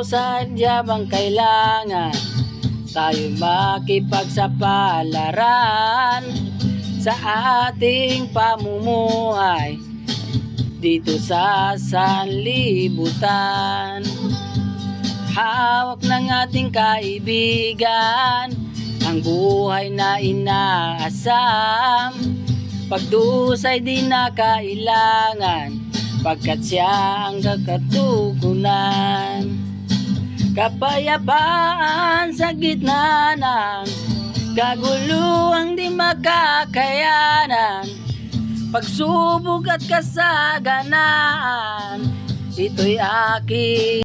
sadyang kailangan tayo'y makipagsapalaran sa ating pamumuhay dito sa sanlibutan. Hawak ng ating kaibigan ang buhay na inaasam, pagdusay di na kailangan pagkat siya ang kakatugunan. Kapayapaan sa gitna ng kaguluhang di makakayanan, pagsubok at kasaganaan, ito'y aking